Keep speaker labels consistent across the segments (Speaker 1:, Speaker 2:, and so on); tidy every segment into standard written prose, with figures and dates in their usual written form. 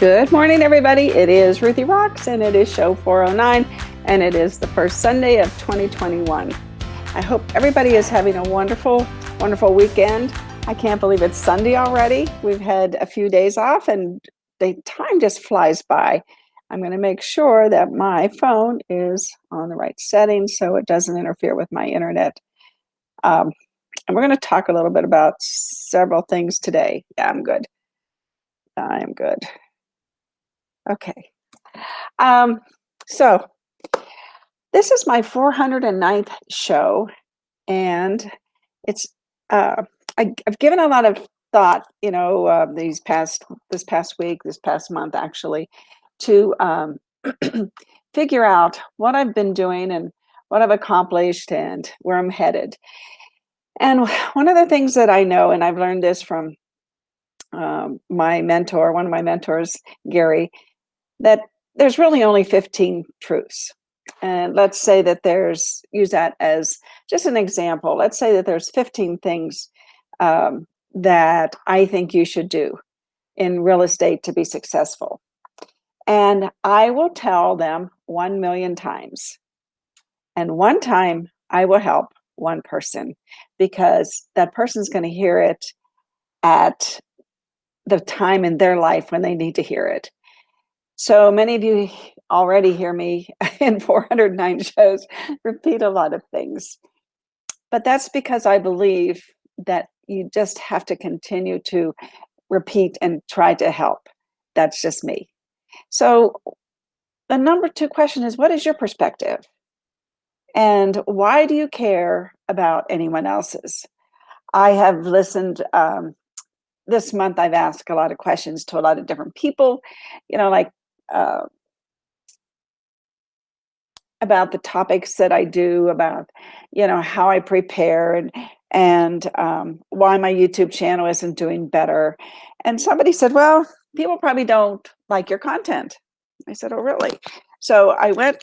Speaker 1: Good morning, everybody. It is Ruthie Rocks, and it is show 409, and it is the first Sunday of 2021. I hope everybody is having a wonderful, wonderful weekend. I can't believe it's Sunday already. We've had a few days off, and the time just flies by. I'm going to make sure that my phone is on the right settings so it doesn't interfere with my internet. And we're going to talk a little bit about several things today. Yeah, I'm good. I am good. Okay. So this is my 409th show, and it's I've given a lot of thought, this past week, this past month, actually, to figure out what I've been doing and what I've accomplished and where I'm headed. And one of the things that I know, and I've learned this from my mentor, one of my mentors, Gary, that there's really only 15 truths. And let's say that use that as just an example. Let's say that there's 15 things that I think you should do in real estate to be successful. And I will tell them 1,000,000 times. And one time I will help one person, because that person's going to hear it at the time in their life when they need to hear it. So many of you already hear me in 409 shows repeat a lot of things. But that's because I believe that you just have to continue to repeat and try to help. That's just me. So the number 2 question is, what is your perspective? And why do you care about anyone else's? I have listened, this month I've asked a lot of questions to a lot of different people, about the topics that I do, about, how I prepare and why my YouTube channel isn't doing better. And somebody said, well, people probably don't like your content. I said, oh, really? So I went,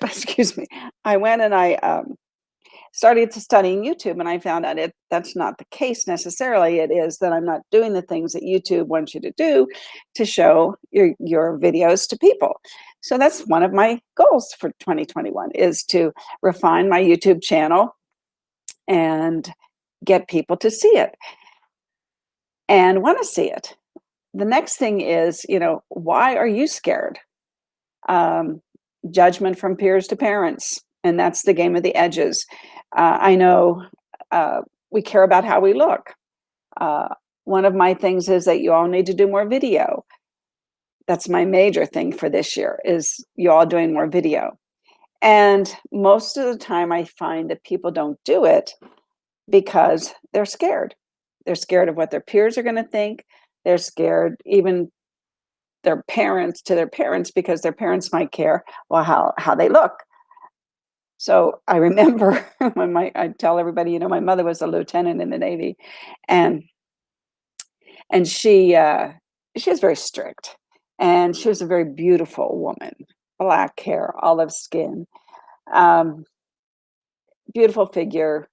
Speaker 1: I went and I started studying YouTube, and I found out that's not the case necessarily. It is that I'm not doing the things that YouTube wants you to do to show your videos to people. So that's one of my goals for 2021, is to refine my YouTube channel and get people to see it and want to see it. The next thing is, why are you scared? Judgment from peers to parents, and that's the game of the edges. I know we care about how we look. One of my things is that you all need to do more video. That's my major thing for this year, is you all doing more video. And most of the time I find that people don't do it because they're scared. They're scared of what their peers are going to think. They're scared even their parents because their parents might care, well, how they look. So I remember when I tell everybody, my mother was a lieutenant in the Navy, and she was very strict, and she was a very beautiful woman, black hair, olive skin, beautiful figure,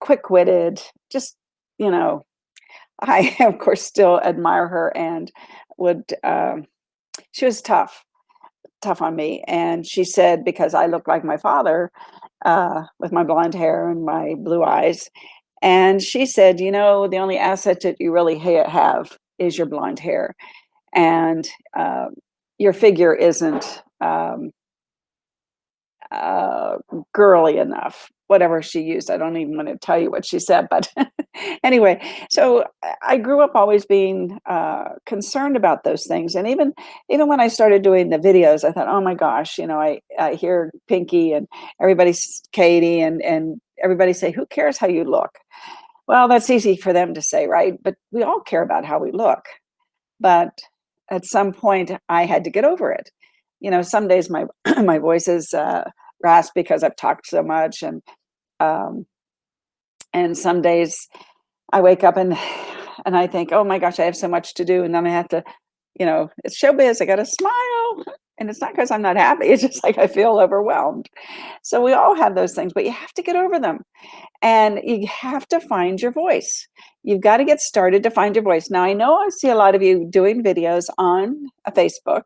Speaker 1: quick-witted, just, I of course still admire her, and she was tough on me. And she said, because I look like my father, with my blonde hair and my blue eyes, and she said, the only asset that you really have is your blonde hair, and your figure isn't girly enough. Whatever she used, I don't even want to tell you what she said, but anyway, so I grew up always being concerned about those things. And even when I started doing the videos, I thought, oh my gosh, I hear Pinky and everybody's Katie and everybody say, who cares how you look? Well, that's easy for them to say, right? But we all care about how we look. But at some point I had to get over it. Some days my my voice is rasp because I've talked so much, and some days I wake up and I think, oh my gosh, I have so much to do, and then I have to, it's showbiz. I got to smile. And it's not because I'm not happy, it's just like I feel overwhelmed. So we all have those things, but you have to get over them. And you have to find your voice. You've got to get started to find your voice. Now, I know I see a lot of you doing videos on Facebook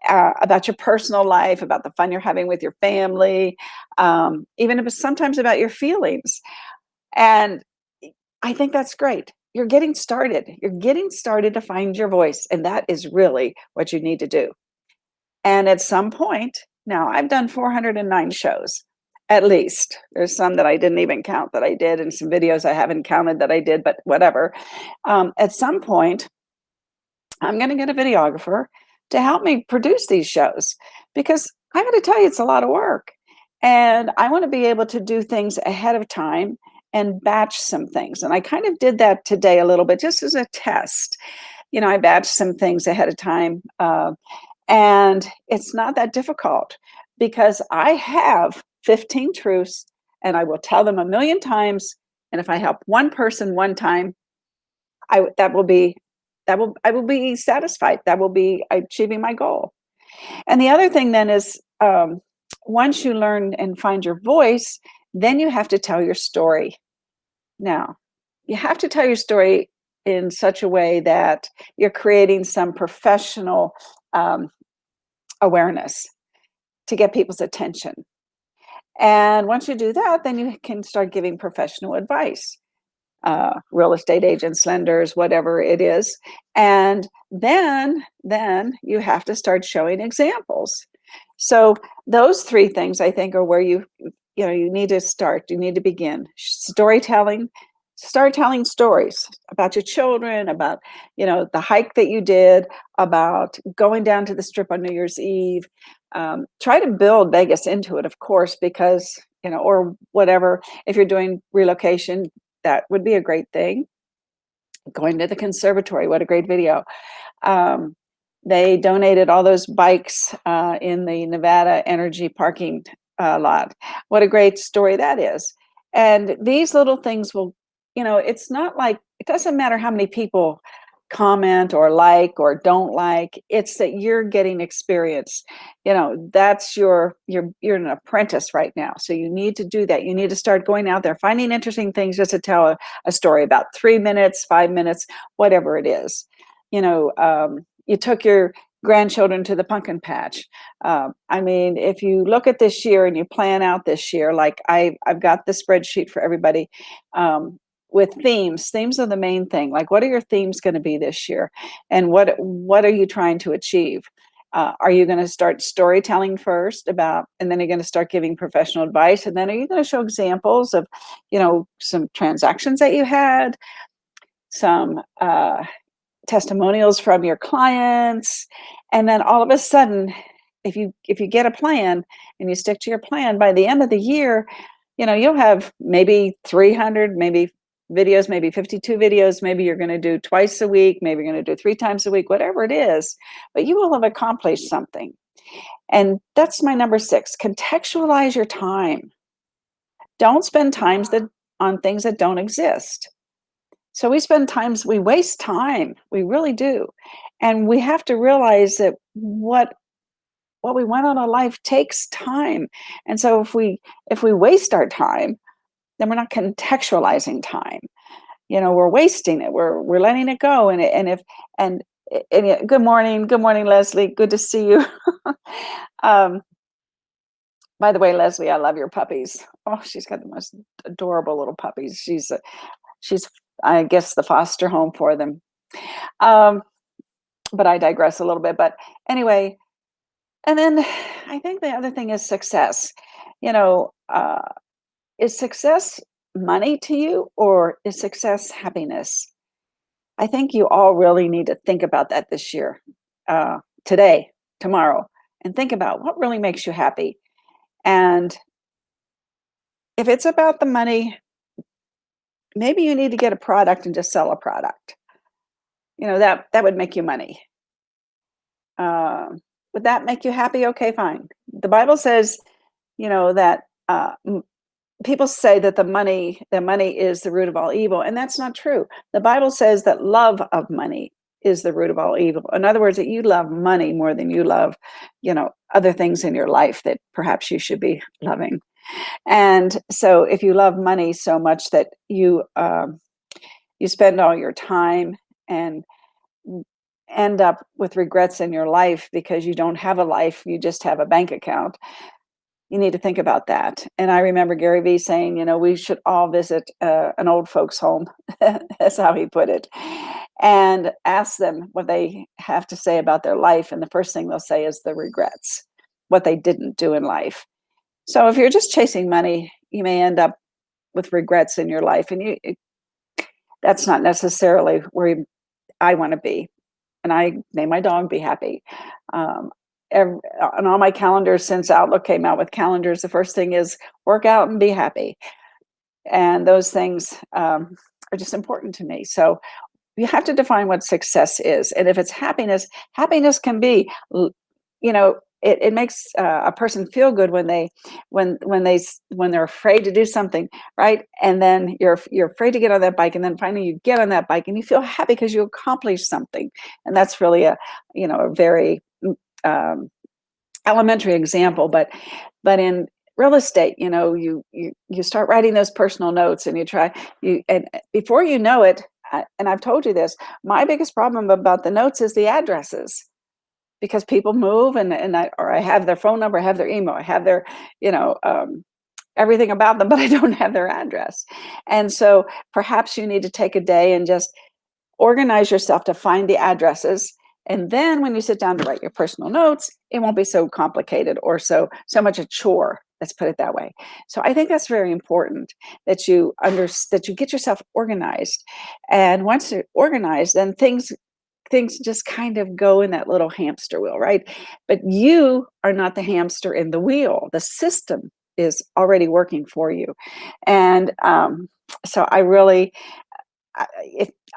Speaker 1: about your personal life, about the fun you're having with your family, even if it's sometimes about your feelings. And I think that's great. You're getting started. You're getting started to find your voice. And that is really what you need to do. And at some point, now I've done 409 shows, at least. There's some that I didn't even count that I did, and some videos I haven't counted that I did, but whatever. At some point, I'm going to get a videographer to help me produce these shows because I got to tell you, it's a lot of work. And I want to be able to do things ahead of time and batch some things. And I kind of did that today a little bit just as a test. I batched some things ahead of time. And it's not that difficult because I have 15 truths and I will tell them a million times. And if I help one person one time, I will be satisfied. That will be achieving my goal. And the other thing then is once you learn and find your voice, then you have to tell your story. Now, you have to tell your story in such a way that you're creating some professional awareness to get people's attention. And once you do that, then you can start giving professional advice, real estate agents, lenders, whatever it is. And then you have to start showing examples. So those three things I think are where you need to start. You need to begin storytelling. Start telling stories about your children, about the hike that you did, about going down to the Strip on New Year's Eve. Try to build Vegas into it, of course, because or whatever. If you're doing relocation, that would be a great thing. Going to the conservatory, what a great video. They donated all those bikes in the Nevada Energy parking lot. What a great story that is. And these little things will, it's not like, it doesn't matter how many people comment or like or don't like, it's that you're getting experience. That's you're an apprentice right now. So you need to do that. You need to start going out there, finding interesting things just to tell a story about 3 minutes, 5 minutes, whatever it is. You took your grandchildren to the pumpkin patch. If you look at this year and you plan out this year, like I've got the spreadsheet for everybody with themes. Themes are the main thing. Like, what are your themes going to be this year? And what are you trying to achieve? Are you going to start storytelling first and then you're going to start giving professional advice? And then are you going to show examples of, some transactions that you had, some testimonials from your clients, and then all of a sudden, if you get a plan and you stick to your plan, by the end of the year, you'll have maybe 300, maybe videos, maybe 52 videos, maybe you're going to do twice a week, maybe you're going to do 3 times a week, whatever it is, but you will have accomplished something. And that's my number 6. Contextualize your time. Don't spend times on things that don't exist. So we waste time. We really do. And we have to realize that what we want out of life takes time. And so if we waste our time, then we're not contextualizing time. We're wasting it. We're letting it go. And good morning, Leslie. Good to see you. By the way, Leslie, I love your puppies. Oh, she's got the most adorable little puppies. She's I guess the foster home for them. But I digress a little bit. But anyway, and then I think the other thing is success. Is success money to you, or is success happiness? I think you all really need to think about that this year, today, tomorrow, and think about what really makes you happy. And if it's about the money, maybe you need to get a product and just sell a product. That would make you money. Would that make you happy? Okay, fine. The Bible says, that people say that the money is the root of all evil, and that's not true. The Bible says that love of money is the root of all evil. In other words, that you love money more than you love, other things in your life that perhaps you should be loving. And so if you love money so much that you spend all your time and end up with regrets in your life because you don't have a life, you just have a bank account, you need to think about that. And I remember Gary Vee saying, we should all visit an old folks home. That's how he put it. And ask them what they have to say about their life. And the first thing they'll say is the regrets, what they didn't do in life. So if you're just chasing money, you may end up with regrets in your life. And that's not necessarily where I want to be. And I name my dog Be Happy. On all my calendars since Outlook came out with calendars, the first thing is work out and be happy. And those things are just important to me. So you have to define what success is. And if it's happiness, happiness can be, it makes a person feel good when they're afraid to do something, right? And then you're afraid to get on that bike, and then finally you get on that bike and you feel happy because you accomplished something. And that's really a very elementary example, but in real estate, you start writing those personal notes, and and before you know it, and I've told you this, my biggest problem about the notes is the addresses. Because people move, and I have their phone number, I have their email, I have their, everything about them, but I don't have their address. And so perhaps you need to take a day and just organize yourself to find the addresses. And then when you sit down to write your personal notes, it won't be so complicated or so much a chore. Let's put it that way. So I think that's very important that you get yourself organized. And once you're organized, then things just kind of go in that little hamster wheel, right? But you are not the hamster in the wheel. The system is already working for you. And so I really,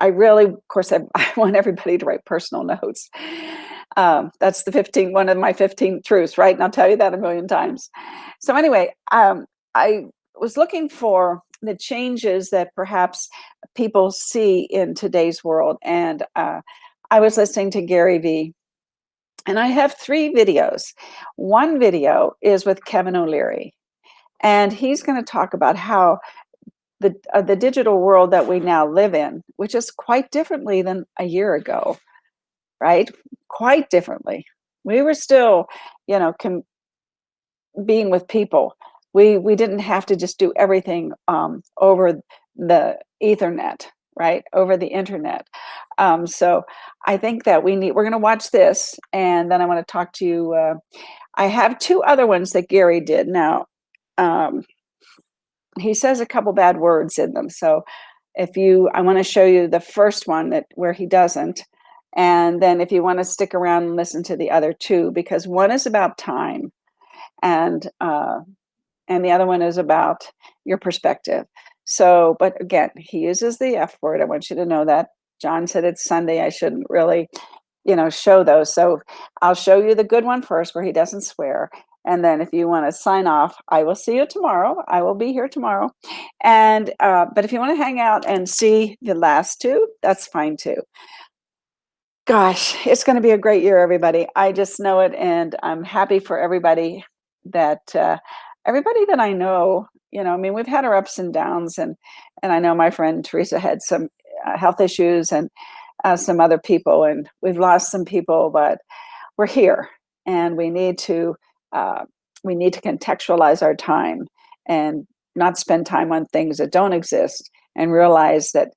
Speaker 1: of course, I want everybody to write personal notes. That's one of my 15 truths, right? And I'll tell you that a million times. So anyway, I was looking for the changes that perhaps people see in today's world. And I was listening to Gary Vee, and I have 3 videos. One video is with Kevin O'Leary, and he's going to talk about how the digital world that we now live in, which is quite differently than a year ago, right? Quite differently. We were still, being with people. We didn't have to just do everything over the Ethernet, right? Over the internet. So I think that we're going to watch this, and then I want to talk to you. I have 2 other ones that Gary did. Now, he says a couple bad words in them. So I want to show you the first one where he doesn't. And then if you want to stick around and listen to the other 2, because one is about time, and the other one is about your perspective. So, but again, he uses the F word. I want you to know that. John said it's Sunday. I shouldn't really, show those. So I'll show you the good one first, where he doesn't swear. And then if you want to sign off, I will see you tomorrow. I will be here tomorrow. And, but if you want to hang out and see the last 2, that's fine too. Gosh, it's going to be a great year, everybody. I just know it. And I'm happy for everybody that I know. We've had our ups and downs, and I know my friend Teresa had some health issues, and some other people, and we've lost some people, but we're here, and we need to contextualize our time and not spend time on things that don't exist, and realize that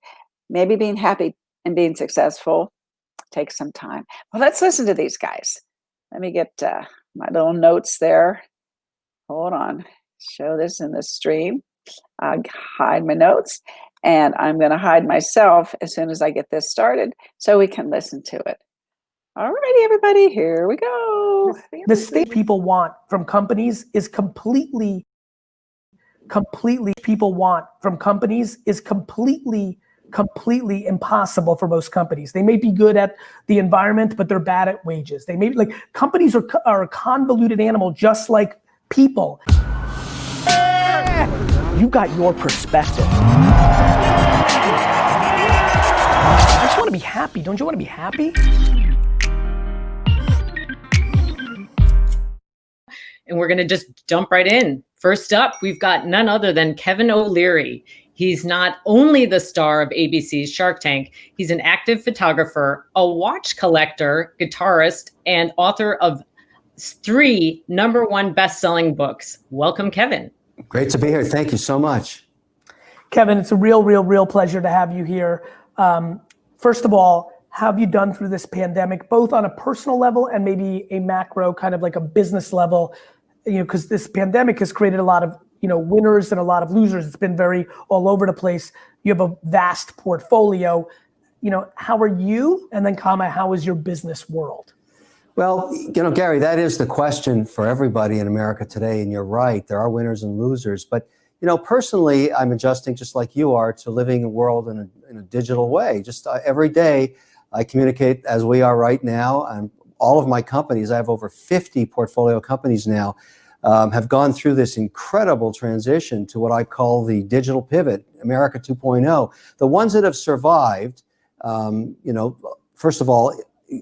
Speaker 1: maybe being happy and being successful takes some time. Well, let's listen to these guys. Let me get my little notes there. Hold on. Show this in the stream. Hide my notes, and I'm going to hide myself as soon as I get this started so we can listen to it. All righty, everybody, here we go.
Speaker 2: The state people want from companies is completely impossible for most companies. They may be good at the environment, but they're bad at wages. They may be companies are a convoluted animal, just like people.
Speaker 3: You got your perspective. I just want to
Speaker 2: be happy. Don't you want to be happy?
Speaker 3: And we're going to just jump right in. First up, we've got none other than Kevin O'Leary. He's not only the star of ABC's Shark Tank, he's an active photographer, a watch collector, guitarist, and author of 3 #1 best-selling books. Welcome, Kevin.
Speaker 4: Great to be here. Thank you so much.
Speaker 2: Kevin, it's a real pleasure to have you here. First of all, how have you done through this pandemic, both on a personal level and maybe a macro kind of like a business level? You know, because this pandemic has created a lot of, you know, winners and a lot of losers. It's been very all over the place. You have a vast portfolio. You know, how are you? And then how is your business world?
Speaker 4: Well, you know, Gary, that is the question for everybody in America today. And you're right, there are winners and losers. But, you know, personally, I'm adjusting just like you are to living a world in a digital way. Just every day I communicate as we are right now. And all of my companies, I have over 50 portfolio companies now, have gone through this incredible transition to what I call the digital pivot, America 2.0. The ones that have survived, you know, first of all,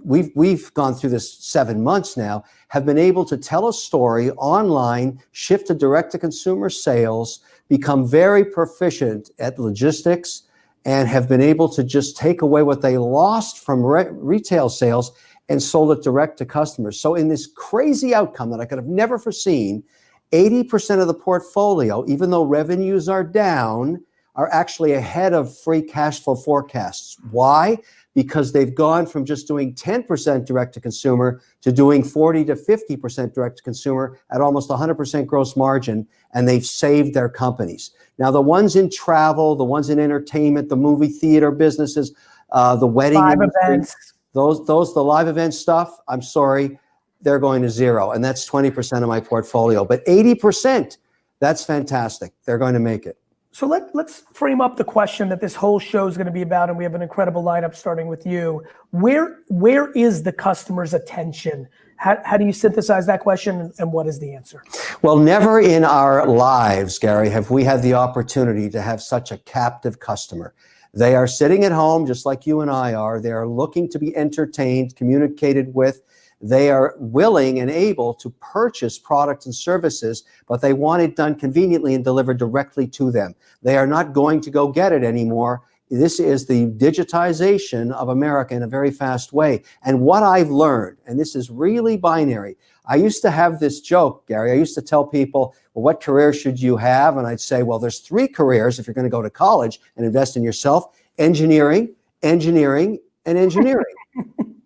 Speaker 4: we've gone through this 7 months now, have been able to tell a story online, shift to direct-to-consumer sales, become very proficient at logistics, and have been able to just take away what they lost from retail sales and sold it direct to customers. So in this crazy outcome that I could have never foreseen, 80% of the portfolio, even though revenues are down, are actually ahead of free cash flow forecasts. Why? Because they've gone from just doing 10% direct to consumer to doing 40 to 50% direct to consumer at almost 100% gross margin, and they've saved their companies. Now, the ones in travel, the ones in entertainment, the movie theater businesses, the wedding
Speaker 2: Live
Speaker 4: industry,
Speaker 2: events.
Speaker 4: the live event stuff, I'm sorry, they're going to zero. And that's 20% of my portfolio. But 80%, that's fantastic. They're going to make it.
Speaker 2: So let's frame up the question that this whole show is going to be about, and we have an incredible lineup starting with you. Where is the customer's attention? How do you synthesize that question, and what is the answer?
Speaker 4: Well, never in our lives, Gary, have we had the opportunity to have such a captive customer. They are sitting at home just like you and I are. They are looking to be entertained, communicated with. They are willing and able to purchase products and services, but they want it done conveniently and delivered directly to them. They are not going to go get it anymore. This is the digitization of America in a very fast way. And what I've learned, and this is really binary, I used to have this joke, Gary. I used to tell people, well, what career should you have? And I'd say, well, there's 3 careers if you're going to go to college and invest in yourself: engineering, engineering, and engineering.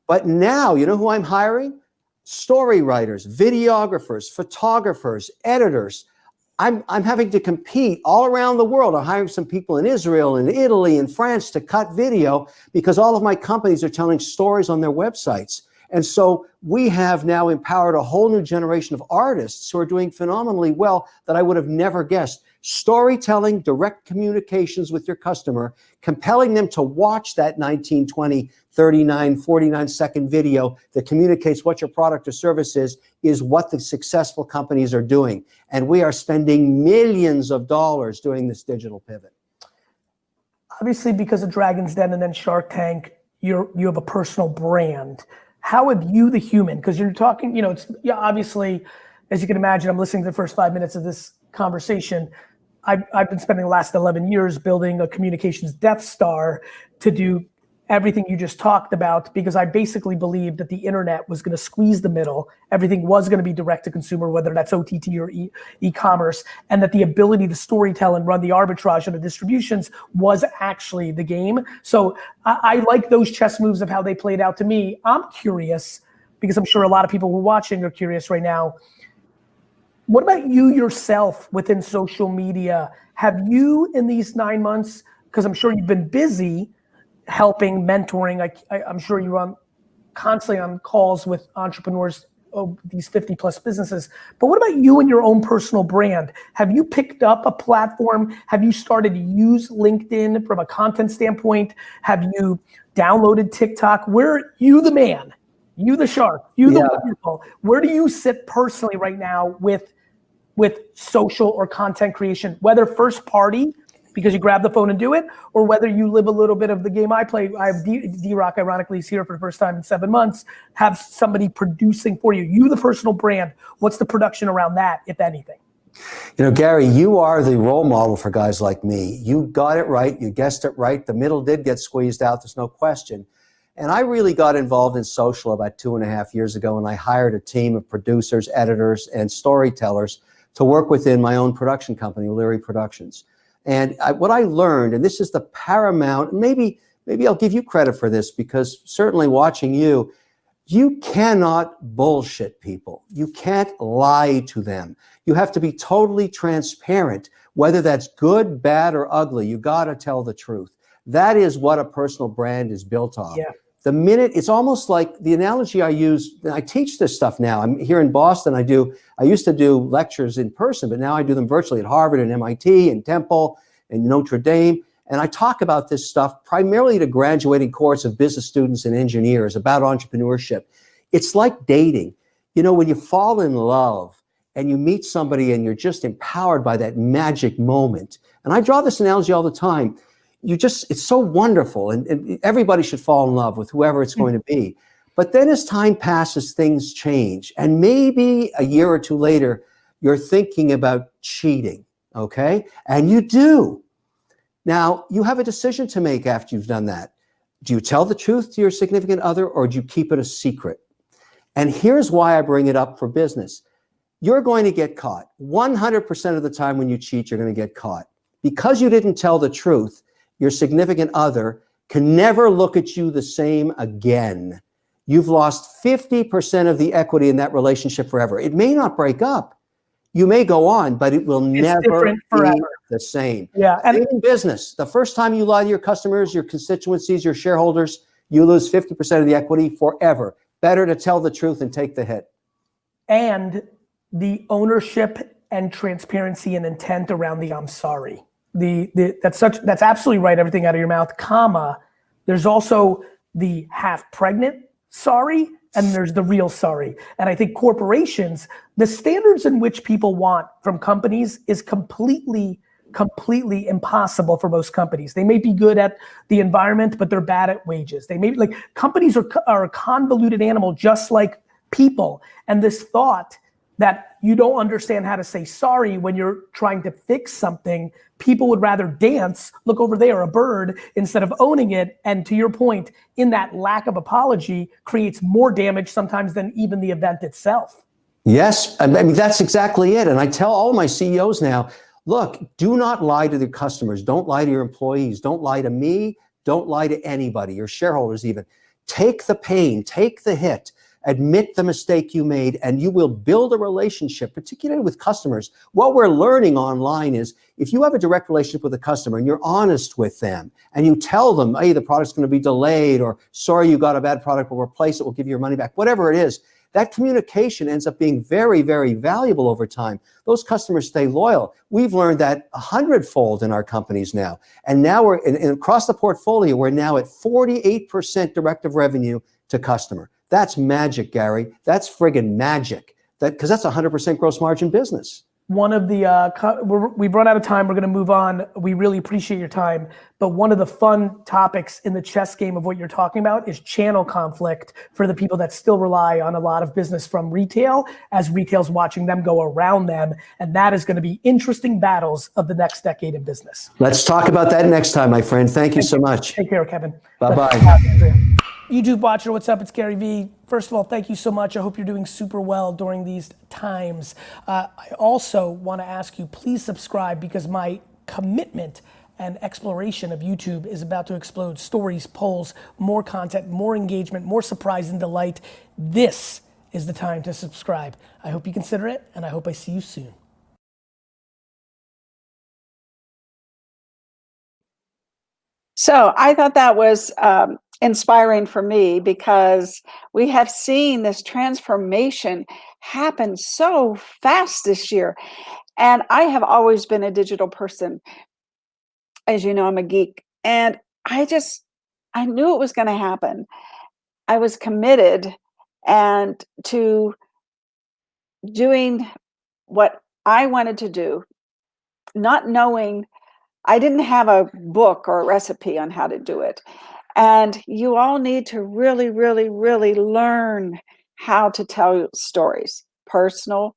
Speaker 4: But now, you know who I'm hiring? Story writers, videographers, photographers, editors. I'm having to compete all around the world. I'm hiring some people in Israel and Italy and France to cut video because all of my companies are telling stories on their websites. And so we have now empowered a whole new generation of artists who are doing phenomenally well that I would have never guessed. Storytelling, direct communications with your customer, compelling them to watch that 19, 20, 39, 49-second video that communicates what your product or service is what the successful companies are doing. And we are spending millions of dollars doing this digital pivot.
Speaker 2: Obviously, because of Dragon's Den and then Shark Tank, you have a personal brand. How have you, the human, because you're talking, you know, it's obviously, as you can imagine, I'm listening to the first 5 minutes of this conversation. I've been spending the last 11 years building a communications Death Star to do everything you just talked about, because I basically believed that the internet was going to squeeze the middle. Everything was going to be direct to consumer, whether that's OTT or e-commerce, and that the ability to storytell and run the arbitrage and the distributions was actually the game. So I like those chess moves of how they played out to me. I'm curious, because I'm sure a lot of people who are watching are curious right now. What about you yourself within social media? Have you, in these 9 months, because I'm sure you've been busy helping, mentoring, I'm sure you run constantly on calls with entrepreneurs, these 50 plus businesses, but what about you and your own personal brand? Have you picked up a platform? Have you started to use LinkedIn from a content standpoint? Have you downloaded TikTok? Where you the man, you the shark, you the wonderful, where do you sit personally right now with social or content creation, whether first party, because you grab the phone and do it, or whether you live a little bit of the game I play. I have D-Rock, ironically, is here for the first time in 7 months, have somebody producing for you. You, the personal brand, what's the production around that, if anything?
Speaker 4: You know, Gary, you are the role model for guys like me. You got it right. You guessed it right. The middle did get squeezed out. There's no question. And I really got involved in social about 2.5 years ago, and I hired a team of producers, editors, and storytellers to work within my own production company, O'Leary Productions. And what I learned, and this is the paramount, maybe I'll give you credit for this, because certainly watching you, you cannot bullshit people. You can't lie to them. You have to be totally transparent, whether that's good, bad, or ugly. You got to tell the truth. That is what a personal brand is built on.
Speaker 2: Yeah.
Speaker 4: The minute, it's almost like the analogy I use, I teach this stuff now. I'm here in Boston. I used to do lectures in person, but now I do them virtually at Harvard and MIT and Temple and Notre Dame. And I talk about this stuff primarily to graduating cohorts of business students and engineers about entrepreneurship. It's like dating. You know, when you fall in love and you meet somebody and you're just empowered by that magic moment. And I draw this analogy all the time. It's so wonderful. And everybody should fall in love with whoever it's going to be. But then as time passes, things change. And maybe a year or two later, you're thinking about cheating, okay? And you do. Now, you have a decision to make after you've done that. Do you tell the truth to your significant other, or do you keep it a secret? And here's why I bring it up for business. You're going to get caught. 100% of the time when you cheat, you're going to get caught. Because you didn't tell the truth, your significant other can never look at you the same again. You've lost 50% of the equity in that relationship forever. It may not break up. You may go on, but it will never be the same.
Speaker 2: Yeah. And
Speaker 4: in business, the first time you lie to your customers, your constituencies, your shareholders, you lose 50% of the equity forever. Better to tell the truth and take the hit.
Speaker 2: And the ownership and transparency and intent around the I'm sorry. That's absolutely right, everything out of your mouth, comma. There's also the half pregnant sorry, and there's the real sorry. And I think corporations, the standards in which people want from companies is completely impossible for most companies. They may be good at the environment, but they're bad at wages. They may be companies are a convoluted animal, just like people. And this thought that you don't understand how to say sorry when you're trying to fix something, people would rather dance, look over there, a bird, instead of owning it. And to your point, in that lack of apology creates more damage sometimes than even the event itself.
Speaker 4: Yes, I mean, that's exactly it. And I tell all my CEOs now, look, do not lie to the customers. Don't lie to your employees. Don't lie to me. Don't lie to anybody, your shareholders even. Take the pain, take the hit. Admit the mistake you made, and you will build a relationship, particularly with customers. What we're learning online is if you have a direct relationship with a customer and you're honest with them and you tell them, hey, the product's going to be delayed, or sorry, you got a bad product, we'll replace it, we'll give you your money back, whatever it is, that communication ends up being very, very valuable over time. Those customers stay loyal. We've learned that 100-fold in our companies now. And now we're across the portfolio, we're now at 48% direct of revenue to customer. That's magic, Gary. That's friggin' magic. Because that's 100% gross margin business.
Speaker 2: One of the, we've run out of time. We're going to move on. We really appreciate your time. But one of the fun topics in the chess game of what you're talking about is channel conflict for the people that still rely on a lot of business from retail, as retail's watching them go around them. And that is going to be interesting battles of the next decade in business.
Speaker 4: Let's talk about that next time, my friend. Thank you so much.
Speaker 2: Take care, Kevin.
Speaker 4: Bye-bye.
Speaker 2: YouTube watcher, what's up? It's Gary Vee. First of all, thank you so much. I hope you're doing super well during these times. I also want to ask you, please subscribe, because my commitment and exploration of YouTube is about to explode. Stories, polls, more content, more engagement, more surprise and delight. This is the time to subscribe. I hope you consider it, and I hope I see you soon.
Speaker 1: So I thought that was inspiring for me, because we have seen this transformation happen so fast this year. And I have always been a digital person. As you know, I'm a geek. And I knew it was going to happen. I was committed and to doing what I wanted to do, not knowing I didn't have a book or a recipe on how to do it. And you all need to really, really, really learn how to tell stories, personal,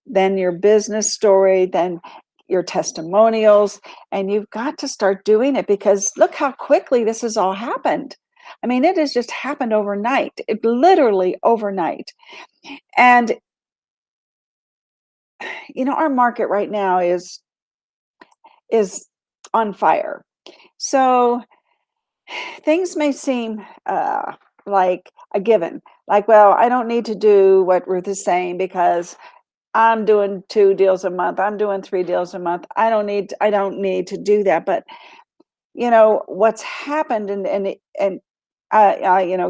Speaker 1: then your business story, then your testimonials. And you've got to start doing it, because look how quickly this has all happened. I mean, it has just happened overnight, literally overnight. And, our market right now is on fire. So things may seem like a given, like, well, I don't need to do what Ruth is saying because I'm doing 2 deals a month. I'm doing 3 deals a month. I don't need to do that. But what's happened, and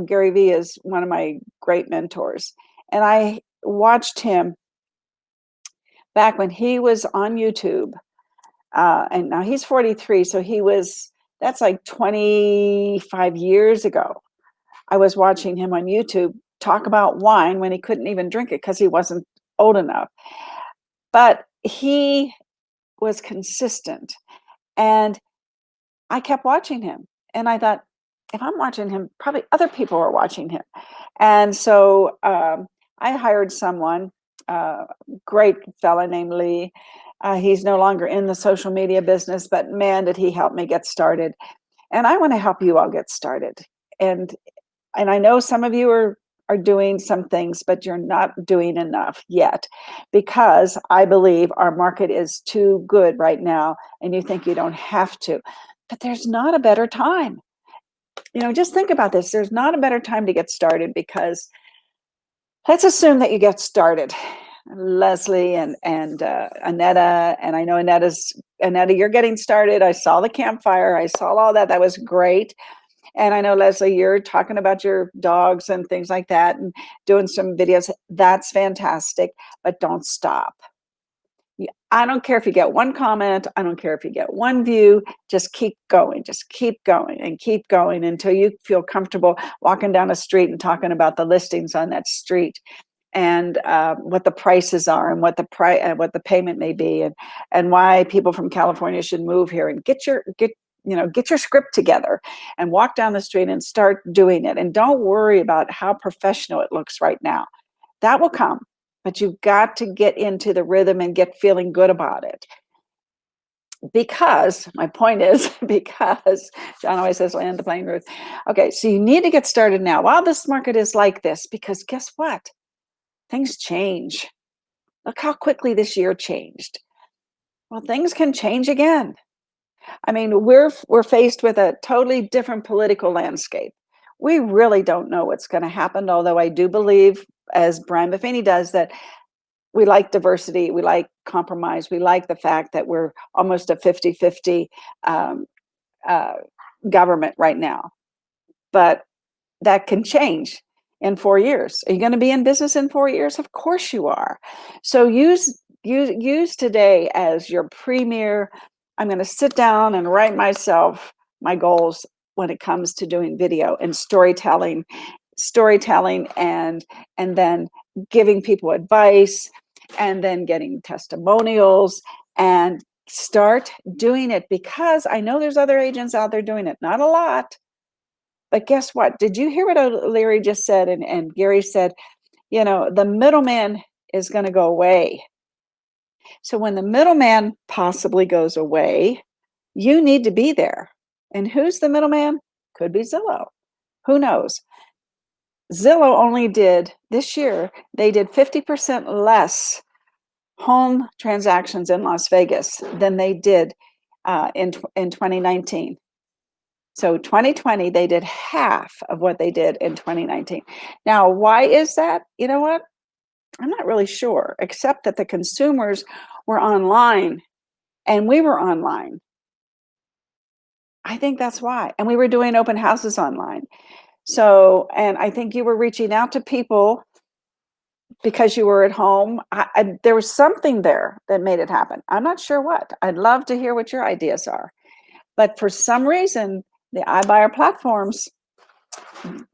Speaker 1: Gary Vee is one of my great mentors, and I watched him back when he was on YouTube, and now he's 43, so that's like 25 years ago. I was watching him on YouTube talk about wine when he couldn't even drink it because he wasn't old enough. But he was consistent, and I kept watching him, and I thought, if I'm watching him, probably other people are watching him. And so I hired someone, great fella named Lee. He's no longer in the social media business, but man, did he help me get started. And I want to help you all get started. And I know some of you are doing some things, but you're not doing enough yet, because I believe our market is too good right now, and you think you don't have to. But there's not a better time. Just think about this. There's not a better time to get started, because let's assume that you get started. Leslie and Annetta, and I know Annetta, you're getting started. I saw the campfire. I saw all that. That was great. And I know, Leslie, you're talking about your dogs and things like that and doing some videos. That's fantastic, but don't stop. I don't care if you get one comment. I don't care if you get one view. Just keep going. Just keep going and keep going until you feel comfortable walking down a street and talking about the listings on that street, and what the prices are, and what the payment may be, and why people from California should move here, and get your script together and walk down the street and start doing it. And don't worry about how professional it looks right now. That will come, but you've got to get into the rhythm and get feeling good about it. Because my point is, because John always says, land the plane, Ruth. Okay, so you need to get started now while this market is like this, because guess what? Things change. Look how quickly this year changed. Well, things can change again. I mean, we're faced with a totally different political landscape. We really don't know what's going to happen, although I do believe, as Brian Buffini does, that we like diversity, we like compromise, we like the fact that we're almost a 50-50 government right now. But that can change in 4 years. Are you going to be in business in 4 years? Of course you are. So use today as your premier. I'm going to sit down and write myself my goals when it comes to doing video and storytelling, and then giving people advice, and then getting testimonials, and start doing it, because I know there's other agents out there doing it. Not a lot, but guess what? Did you hear what O'Leary just said? And Gary said, the middleman is going to go away. So when the middleman possibly goes away, you need to be there. And who's the middleman? Could be Zillow. Who knows? Zillow only did, this year, they did 50% less home transactions in Las Vegas than they did in 2019. So 2020, they did half of what they did in 2019. Now, why is that? You know what? I'm not really sure, except that the consumers were online and we were online. I think that's why. And we were doing open houses online. So, and I think you were reaching out to people because you were at home. There was something there that made it happen. I'm not sure what. I'd love to hear what your ideas are. But for some reason, the iBuyer platforms,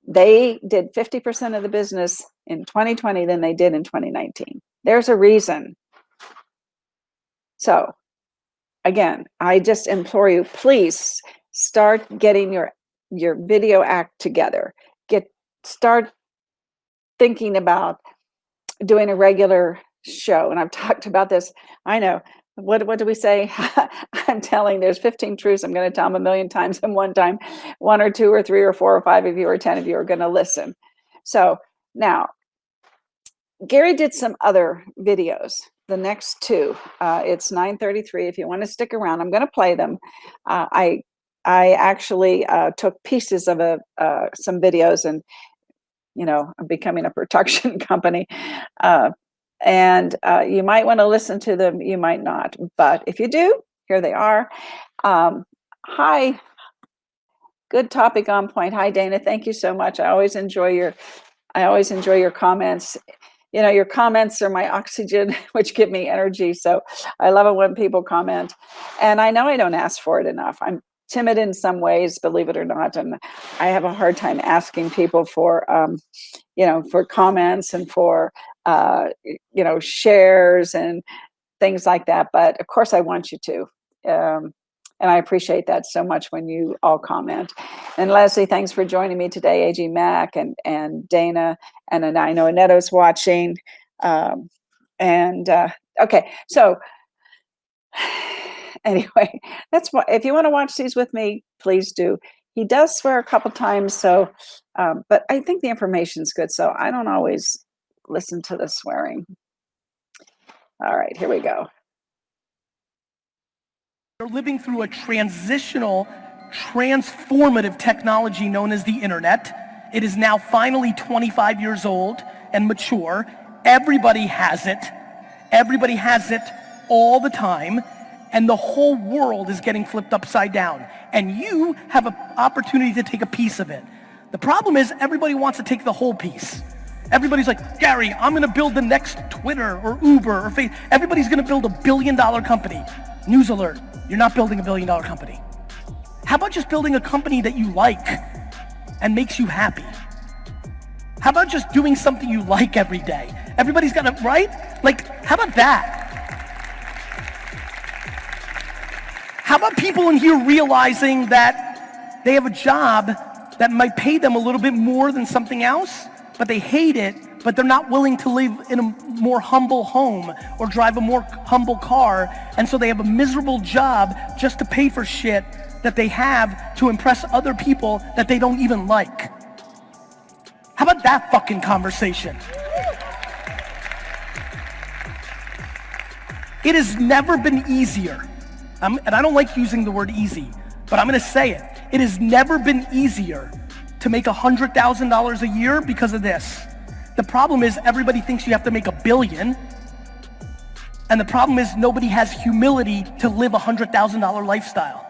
Speaker 1: they did 50% of the business in 2020 than they did in 2019. There's a reason. So again, I just implore you, please start getting your video act together. Start thinking about doing a regular show. And I've talked about this. I know. What do we say? I'm telling, there's 15 truths I'm going to tell them a million times, and one time, 1 or 2 or 3 or 4 or 5 of you or 10 of you are going to listen. So now, Gary did some other videos. The next 2, it's 9:33. If you want to stick around, I'm going to play them. I actually took pieces of some videos, and I'm becoming a production company. And you might want to listen to them, you might not. But if you do, here they are. Hi, good topic, on point. Hi, Dana. Thank you so much. I always enjoy your comments. Your comments are my oxygen, which give me energy. So I love it when people comment. And I know I don't ask for it enough. I'm timid in some ways, believe it or not. And I have a hard time asking people for, for comments and for, shares and things like that. But of course I want you to. And I appreciate that so much when you all comment. And Leslie, thanks for joining me today. AG Mac and Dana, and I know Annetto's watching. Okay, so anyway, that's what, if you want to watch these with me, please do. He does swear a couple times, so but I think the information's good, so I don't always listen to the swearing. All right, here we go.
Speaker 2: They're living through a transformative technology known as the internet. It is now finally 25 years old and mature. Everybody has it. Everybody has it all the time. And the whole world is getting flipped upside down. And you have an opportunity to take a piece of it. The problem is everybody wants to take the whole piece. Everybody's like, Gary, I'm gonna build the next Twitter or Uber or Facebook. Everybody's gonna build $1 billion company. News alert, you're not building $1 billion company. How about just building a company that you like and makes you happy? How about just doing something you like every day? Everybody's got to, right? Like, how about that? How about people in here realizing that they have a job that might pay them a little bit more than something else, but they hate it, but they're not willing to live in a more humble home or drive a more humble car, and so they have a miserable job just to pay for shit that they have to impress other people that they don't even like. How about that fucking conversation? It has never been easier, and I don't like using the word easy, but I'm gonna say it. It has never been easier to make $100,000 a year because of this. The problem is everybody thinks you have to make $1 billion, and the problem is nobody has humility to live a $100,000 lifestyle.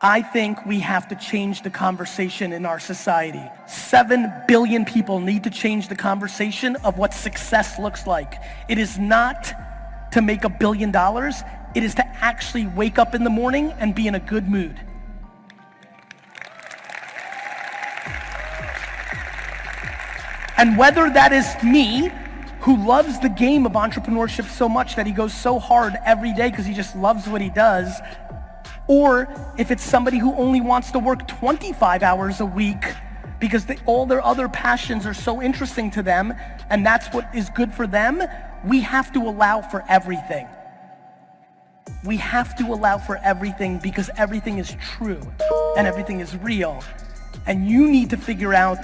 Speaker 2: I think we have to change the conversation in our society. 7 billion people need to change the conversation of what success looks like. It is not to make $1 billion, it is to actually wake up in the morning and be in a good mood. And whether that is me, who loves the game of entrepreneurship so much that he goes so hard every day because he just loves what he does, or if it's somebody who only wants to work 25 hours a week because all their other passions are so interesting to them and that's what is good for them, we have to allow for everything. We have to allow for everything because everything is true and everything is real. And you need to figure out,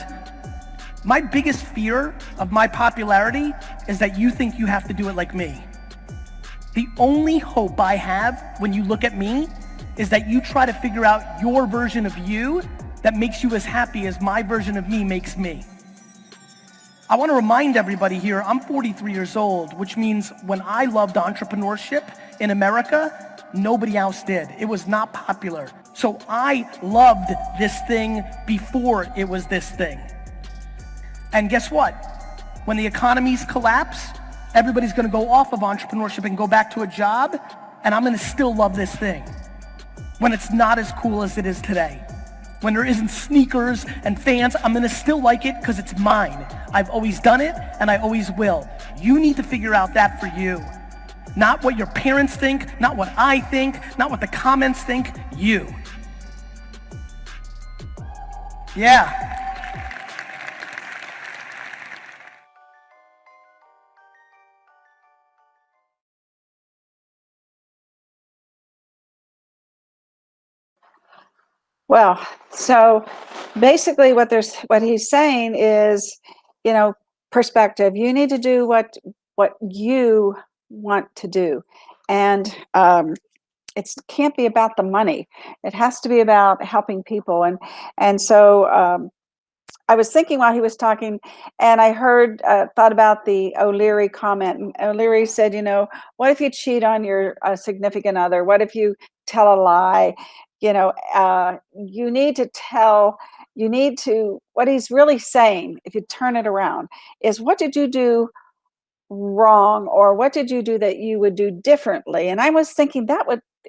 Speaker 2: my biggest fear of my popularity is that you think you have to do it like me. The only hope I have when you look at me is that you try to figure out your version of you that makes you as happy as my version of me makes me. I want to remind everybody here, I'm 43 years old, which means when I loved entrepreneurship in America, nobody else did. It was not popular. So I loved this thing before it was this thing. And guess what? When the economies collapse, everybody's gonna go off of entrepreneurship and go back to a job, and I'm gonna still love this thing. When it's not as cool as it is today. When there isn't sneakers and fans, I'm gonna still like it because it's mine. I've always done it and I always will. You need to figure out that for you. Not what your parents think, not what I think, not what the comments think, you. Yeah.
Speaker 1: Well, so basically what he's saying is, you know, perspective. You need to do what you want to do. And it can't be about the money. It has to be about helping people. And so I was thinking while he was talking, and I thought about the O'Leary comment. And O'Leary said, you know, what if you cheat on your significant other? What if you tell a lie? You know, what he's really saying, if you turn it around, is what did you do wrong, or what did you do that you would do differently? And I was thinking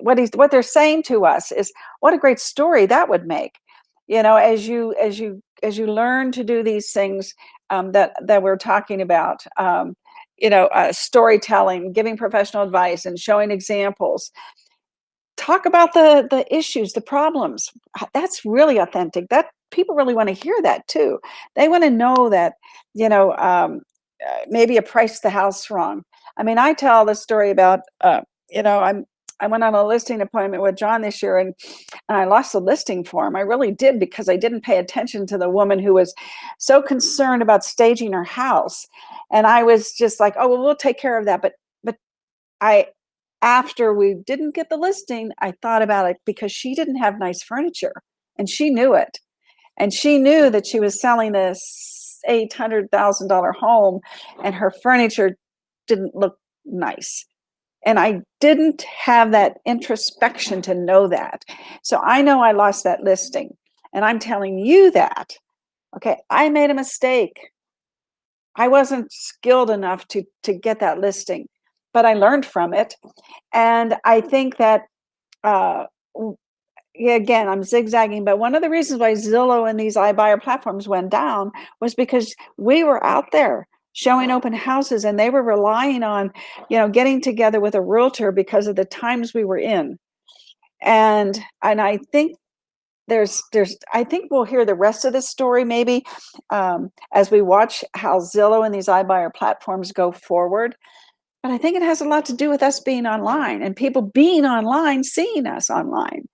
Speaker 1: what they're saying to us is, what a great story that would make, you know, as you learn to do these things that we're talking about, storytelling, giving professional advice, and showing examples. Talk about the issues, the problems. That's really authentic. That people really want to hear that too. They want to know that, you know, maybe I priced the house wrong. I mean, I tell the story about, I went on a listing appointment with John this year, and I lost the listing for him. I really did, because I didn't pay attention to the woman who was so concerned about staging her house. And I was just like, oh, well, we'll take care of that. But after we didn't get the listing, I thought about it, because she didn't have nice furniture, and she knew it. And she knew that she was selling this $800,000 home, and her furniture didn't look nice. And I didn't have that introspection to know that. So I know I lost that listing, and I'm telling you that, okay, I made a mistake. I wasn't skilled enough to get that listing, but I learned from it. And I think that, yeah, again, I'm zigzagging, but one of the reasons why Zillow and these iBuyer platforms went down was because we were out there showing open houses, and they were relying on, you know, getting together with a realtor because of the times we were in. And I think I think we'll hear the rest of this story maybe as we watch how Zillow and these iBuyer platforms go forward. But I think it has a lot to do with us being online, and people being online, seeing us online,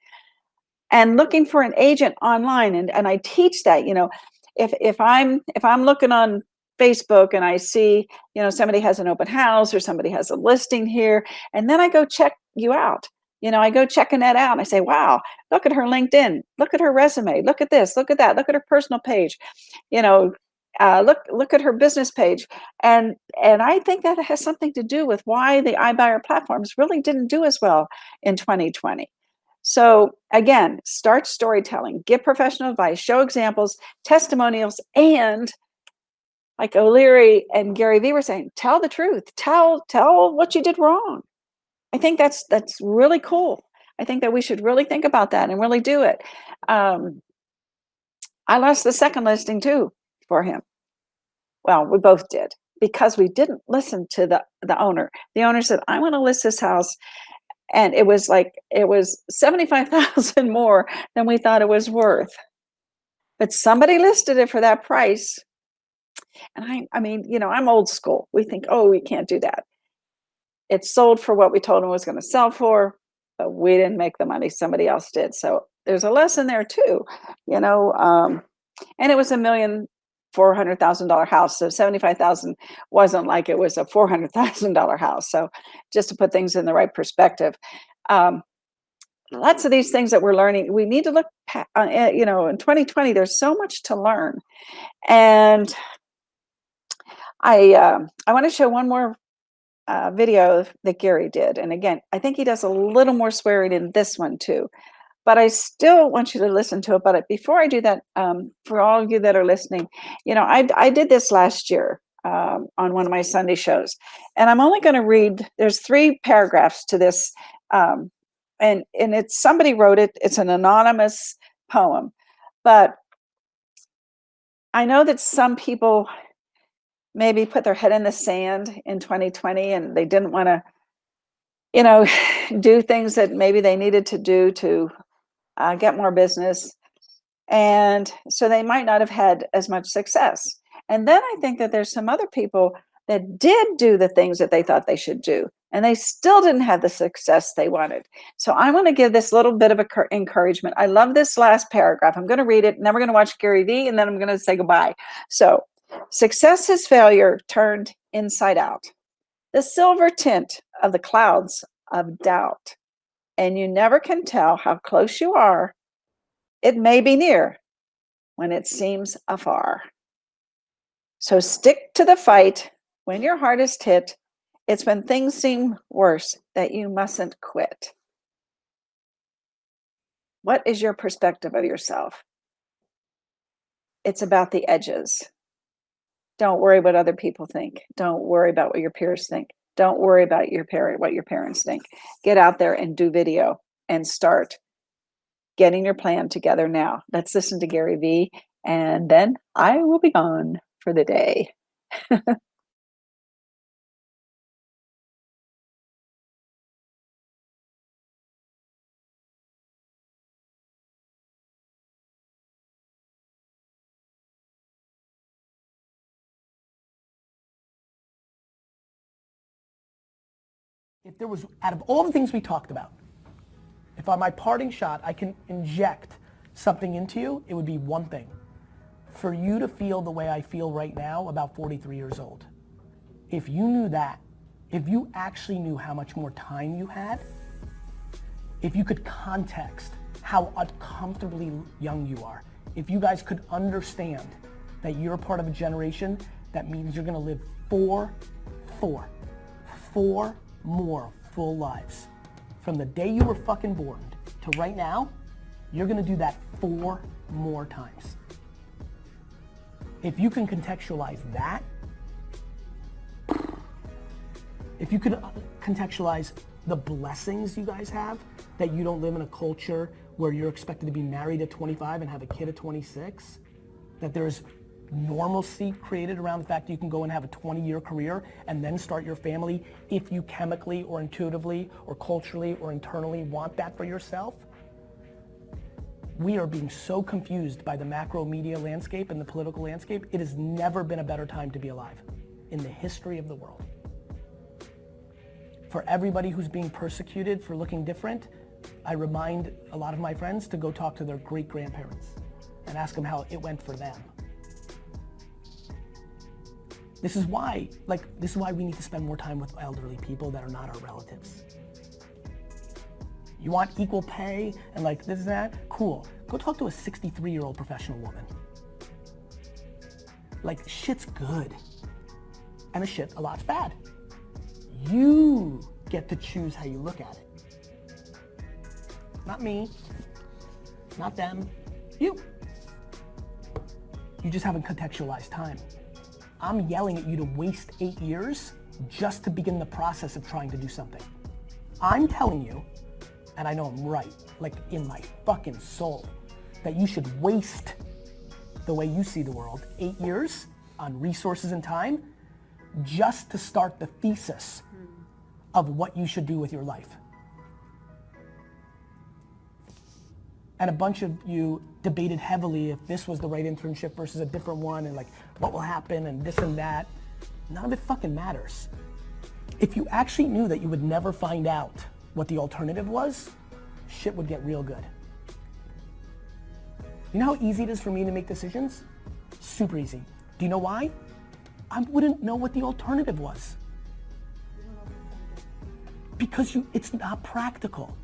Speaker 1: and looking for an agent online. And I teach that, you know, if I'm looking on Facebook and I see, you know, somebody has an open house or somebody has a listing here, and then I go check you out. You know, I go checking that out, and I say, wow, look at her LinkedIn, look at her resume, look at this, look at that, look at her personal page, you know, look at her business page. And I think that has something to do with why the iBuyer platforms really didn't do as well in 2020. So again, start storytelling, give professional advice, show examples, testimonials, and like O'Leary and Gary Vee were saying, tell the truth, tell what you did wrong. I think that's really cool. I think that we should really think about that and really do it. I lost the second listing too for him. Well, we both did, because we didn't listen to the owner. The owner said, I want to list this house. And it was 75,000 more than we thought it was worth. But somebody listed it for that price. And I mean, you know, I'm old school. We think, oh, we can't do that. It sold for what we told them it was going to sell for, but we didn't make the money. Somebody else did. So there's a lesson there too, you know. And it was $1,400,000 house. So 75,000 wasn't like it was a $400,000 house. So just to put things in the right perspective. Lots of these things that we're learning, we need to look, you know, in 2020, there's so much to learn. And I want to show one more video that Gary did. And again, I think he does a little more swearing in this one too, but I still want you to listen to it. But before I do that, for all of you that are listening, you know, I did this last year on one of my Sunday shows, and I'm only going to read, there's 3 paragraphs to this. And it's, somebody wrote it, it's an anonymous poem, but I know that some people maybe put their head in the sand in 2020, and they didn't want to you know, do things that maybe they needed to do to get more business. And so they might not have had as much success. And then I think that there's some other people that did do the things that they thought they should do, and they still didn't have the success they wanted. So I want to give this little bit of encouragement. I love this last paragraph. I'm going to read it, and then we're going to watch Gary Vee, and then I'm going to say goodbye. So, success is failure turned inside out, the silver tint of the clouds of doubt. And you never can tell how close you are. It may be near when it seems afar. So stick to the fight when your heart is hit. It's when things seem worse that you mustn't quit. What is your perspective of yourself? It's about the edges. Don't worry what other people think. Don't worry about what your peers think. Don't worry about what your parents think. Get out there and do video and start getting your plan together now. Let's listen to Gary Vee, and then I will be gone for the day.
Speaker 2: If there was, out of all the things we talked about, if on my parting shot I can inject something into you, it would be one thing. For you to feel the way I feel right now, about 43 years old. If you knew that, if you actually knew how much more time you had, if you could context how uncomfortably young you are, if you guys could understand that you're a part of a generation that means you're gonna live four more full lives. From the day you were fucking born to right now, you're gonna do that 4 more times. If you can contextualize that, if you could contextualize the blessings you guys have, that you don't live in a culture where you're expected to be married at 25 and have a kid at 26, that there's normalcy created around the fact that you can go and have a 20-year career and then start your family if you chemically or intuitively or culturally or internally want that for yourself. We are being so confused by the macro media landscape and the political landscape. It has never been a better time to be alive in the history of the world. For everybody who's being persecuted for looking different, I remind a lot of my friends to go talk to their great-grandparents and ask them how it went for them. This is why we need to spend more time with elderly people that are not our relatives. You want equal pay and like this and that? Cool. Go talk to a 63-year-old professional woman. Like, shit's good. And a lot's bad. You get to choose how you look at it. Not me, not them, you. You just haven't contextualized time. I'm yelling at you to waste 8 years just to begin the process of trying to do something. I'm telling you, and I know I'm right, like in my fucking soul, that you should waste the way you see the world 8 years on resources and time just to start the thesis of what you should do with your life. And a bunch of you debated heavily if this was the right internship versus a different one and like what will happen and this and that. None of it fucking matters. If you actually knew that you would never find out what the alternative was, shit would get real good. You know how easy it is for me to make decisions? Super easy. Do you know why? I wouldn't know what the alternative was. Because it's not practical.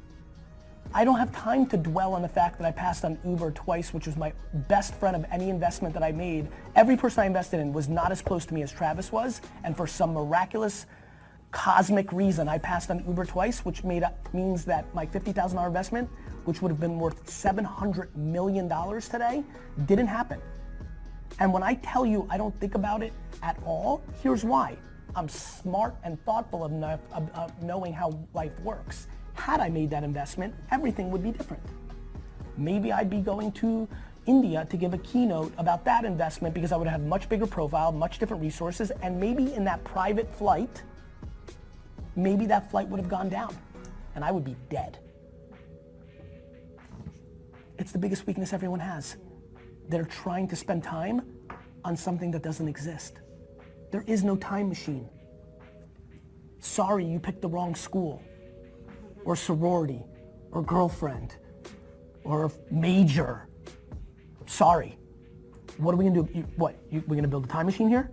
Speaker 2: I don't have time to dwell on the fact that I passed on Uber twice, which was my best friend of any investment that I made. Every person I invested in was not as close to me as Travis was, and for some miraculous cosmic reason, I passed on Uber twice, which means that my $50,000 investment, which would have been worth $700 million today, didn't happen. And when I tell you I don't think about it at all, here's why. I'm smart and thoughtful enough of knowing how life works. Had I made that investment, everything would be different. Maybe I'd be going to India to give a keynote about that investment because I would have much bigger profile, much different resources, and maybe in that private flight, maybe that flight would have gone down and I would be dead. It's the biggest weakness everyone has. They're trying to spend time on something that doesn't exist. There is no time machine. Sorry, you picked the wrong school, or sorority, or girlfriend, or major. Sorry. What are we gonna do? We're gonna build a time machine here?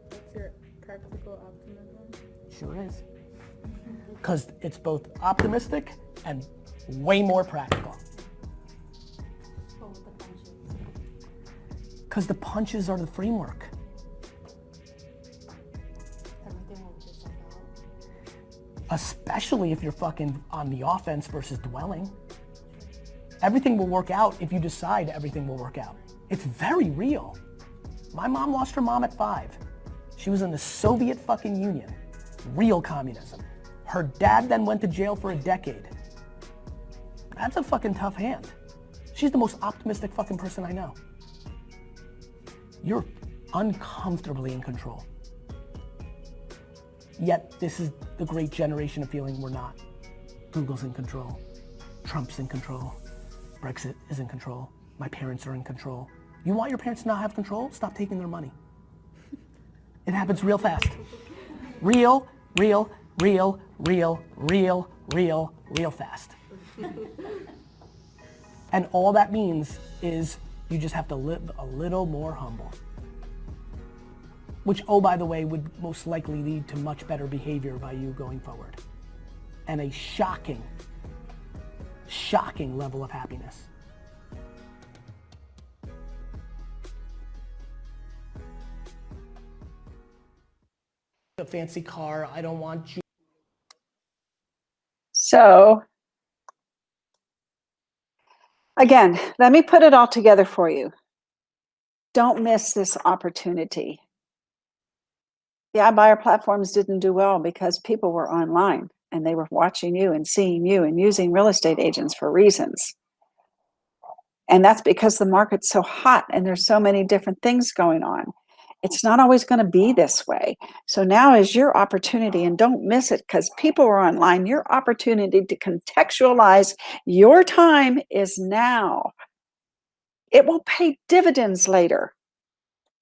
Speaker 5: What's your practical optimism?
Speaker 2: Sure is. Because it's both optimistic and way more practical.
Speaker 5: What with the punches?
Speaker 2: Because the punches are the framework.
Speaker 5: Everything will work itself out.
Speaker 2: Especially if you're fucking on the offense versus dwelling. Everything will work out if you decide everything will work out. It's very real. My mom lost her mom at 5. She was in the Soviet fucking Union. Real communism. Her dad then went to jail for a decade. That's a fucking tough hand. She's the most optimistic fucking person I know. You're uncomfortably in control. Yet this is the great generation of feeling we're not. Google's in control. Trump's in control. Brexit is in control. My parents are in control. You want your parents to not have control? Stop taking their money. It happens real fast. Real fast. And all that means is you just have to live a little more humble. Which, oh, by the way, would most likely lead to much better behavior by you going forward. And a shocking level of happiness. A fancy car, I don't want you.
Speaker 1: So, again, let me put it all together for you. Don't miss this opportunity. The iBuyer platforms didn't do well because people were online and they were watching you and seeing you and using real estate agents for reasons. And that's because the market's so hot and there's so many different things going on. It's not always going to be this way. So now is your opportunity, and don't miss it because people are online. Your opportunity to contextualize your time is now. It will pay dividends later.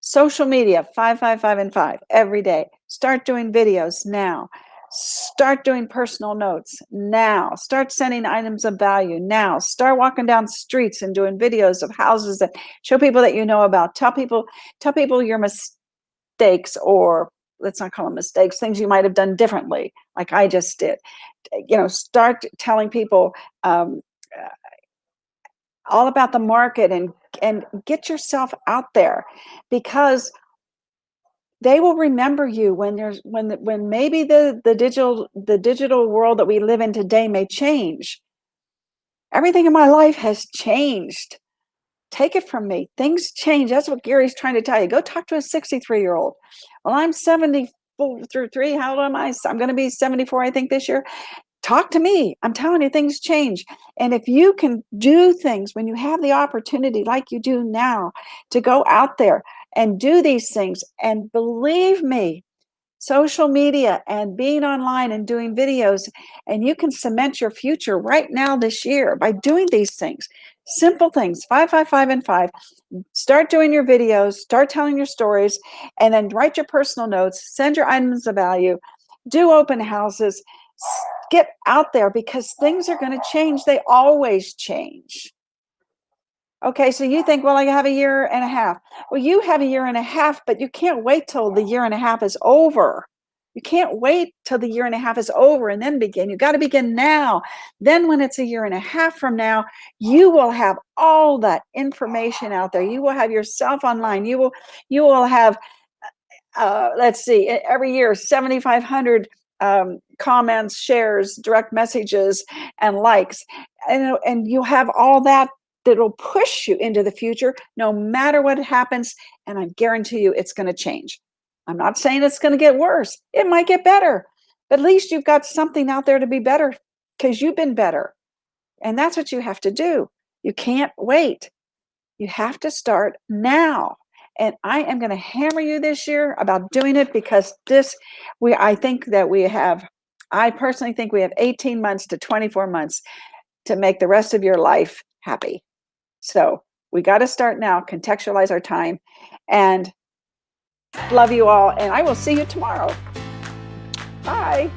Speaker 1: Social media, 5, 5, 5, and 5 every day. Start doing videos now. Start doing personal notes now. Start sending items of value now. Start walking down streets and doing videos of houses that show people that you know about. Tell people your mistakes, or let's not call them mistakes, things you might have done differently, like I just did. Start telling people all about the market and get yourself out there, because they will remember you when maybe the digital world that we live in today may change. Everything in my life has changed. Take it from me. Things change. That's what Gary's trying to tell you. Go talk to a 63-year-old. Well, I'm 73. How old am I? I'm going to be 74, I think, this year. Talk to me. I'm telling you, things change. And if you can do things when you have the opportunity like you do now to go out there and do these things, and believe me, social media and being online and doing videos, and you can cement your future right now this year by doing these things. Simple things, 5, 5, 5, and 5. Start doing your videos, start telling your stories, and then write your personal notes, send your items of value, do open houses, get out there, because things are going to change. They always change. Okay, so you think, well, I have a year and a half. Well, you have a year and a half, but you can't wait till the year and a half is over. You can't wait till the year and a half is over and then begin. You got to begin now. Then when it's a year and a half from now, you will have all that information out there. You will have yourself online. You will have, let's see, every year, 7,500 comments, shares, direct messages, and likes. And you'll have all that that'll push you into the future no matter what happens. And I guarantee you it's going to change. I'm not saying it's going to get worse. It might get better. But at least you've got something out there to be better, because you've been better. And that's what you have to do. You can't wait. You have to start now. And I am going to hammer you this year about doing it, because I think that I personally think we have 18 months to 24 months to make the rest of your life happy. So we got to start now, contextualize our time, and love you all. And I will see you tomorrow. Bye.